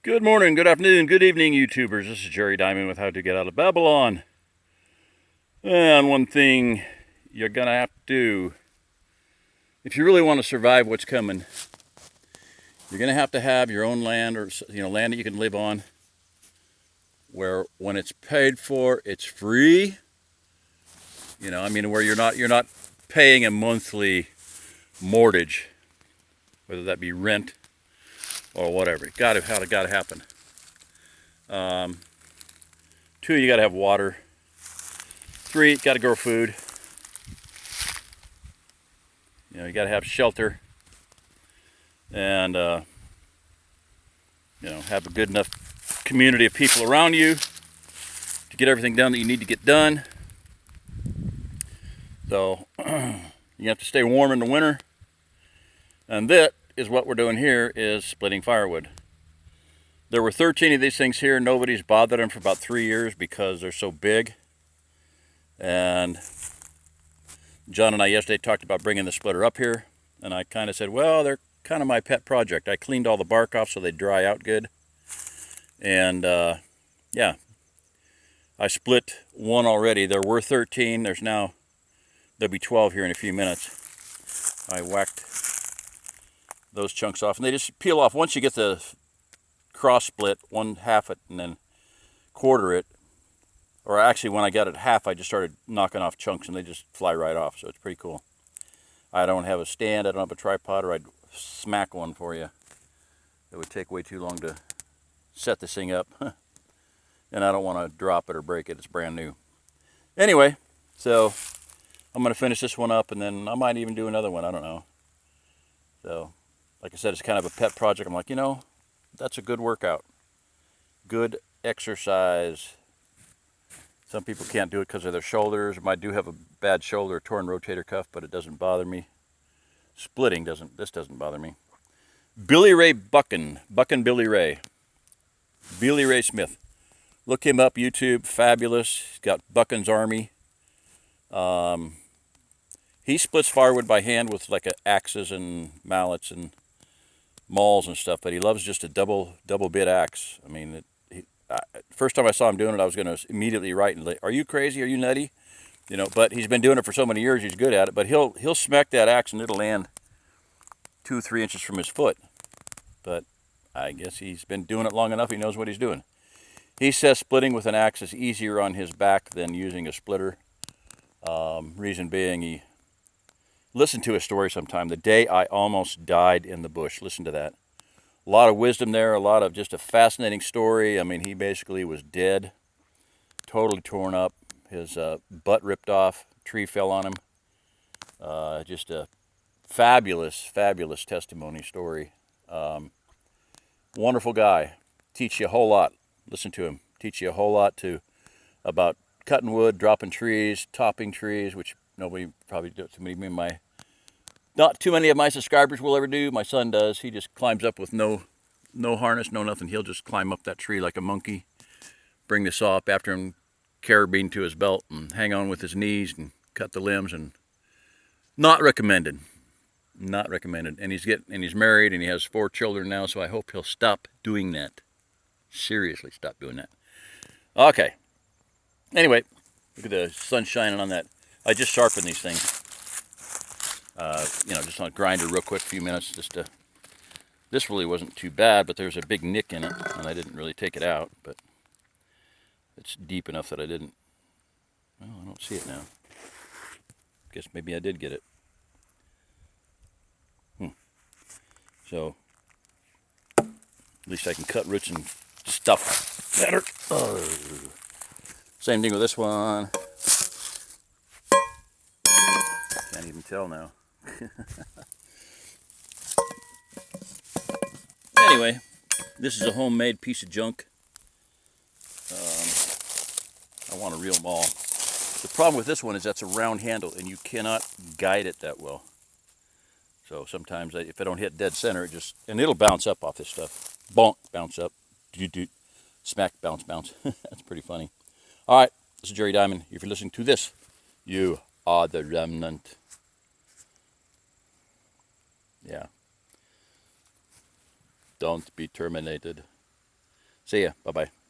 Good morning, good afternoon, good evening, YouTubers. This is Jerry Diamond with How to Get Out of Babylon. And one thing you're going to have to do, if you really want to survive what's coming, you're going to have your own land, or land that you can live on, where when it's paid for, it's free. Where you're not paying a monthly mortgage, whether that be rent or whatever. It gotta happen. 2, you gotta have water. 3, you gotta grow food. You gotta have shelter, and have a good enough community of people around you to get everything done that you need to get done. So you have to stay warm in the winter, and that is what we're doing here, is splitting firewood. There were 13 of these things here. Nobody's bothered them for about 3 years because they're so big. And John and I yesterday talked about bringing the splitter up here, and I kind of said, well, they're kind of my pet project. I cleaned all the bark off so they dry out good. And yeah, I split one already. There were 13. There'll be 12 here in a few minutes. I whacked those chunks off, and they just peel off. Once you get the cross split, 1/2 it and then quarter it, or actually when I got it half, I just started knocking off chunks and they just fly right off. So it's pretty cool. I don't have a stand, I don't have a tripod, or I'd smack one for you. It would take way too long to set this thing up. And I don't want to drop it or break it. It's brand new. Anyway, so I'm going to finish this one up, and then I might even do another one. I don't know. So like I said, it's kind of a pet project. I'm like, that's a good workout. Good exercise. Some people can't do it because of their shoulders. I do have a bad shoulder, torn rotator cuff, but it doesn't bother me. Splitting doesn't bother me. Billy Ray Buchan Billy Ray. Billy Ray Smith. Look him up, YouTube, fabulous. He's got Buchan's Army. He splits firewood by hand with like axes and mallets and mauls and stuff, but he loves just a double bit axe. I mean, first time I saw him doing it, I was going to immediately write and like, "Are you crazy? Are you nutty?" But he's been doing it for so many years, he's good at it. But he'll smack that axe and it'll land 2-3 inches from his foot. But I guess he's been doing it long enough. He knows what he's doing. He says splitting with an axe is easier on his back than using a splitter. Reason being, he listened to a story sometime. The day I almost died in the bush. Listen to that. A lot of wisdom there. A lot of just a fascinating story. I mean, he basically was dead, totally torn up. His butt ripped off. Tree fell on him. Just a fabulous testimony story. Wonderful guy. Teach you a whole lot. Listen to him. Teach you a whole lot about cutting wood, dropping trees, topping trees, which nobody probably do. Not too many of my subscribers will ever do. My son does. He just climbs up with no harness, no nothing. He'll just climb up that tree like a monkey, bring the saw up after him, carabine to his belt, and hang on with his knees and cut the limbs. And not recommended. Not recommended. And he's married and he has 4 children now. So I hope he'll stop doing that. Seriously, stop doing that. Okay. Anyway, look at the sun shining on that. I just sharpened these things. Just on a grinder real quick, a few minutes. This really wasn't too bad, but there's a big nick in it, and I didn't really take it out, but it's deep enough that I didn't. Well, I don't see it now. Guess maybe I did get it. So, at least I can cut roots and stuff better. Same thing with this one. Can't even tell now. Anyway, this is a homemade piece of junk. I want to reel them all. The problem with this one is that's a round handle and you cannot guide it that well. So sometimes if I don't hit dead center, it'll bounce up off this stuff. Bonk, bounce up. Do, smack, bounce. That's pretty funny. All right, this is Jerry Diamond. If you're listening to this, you are the remnant. Yeah. Don't be terminated. See ya. Bye-bye.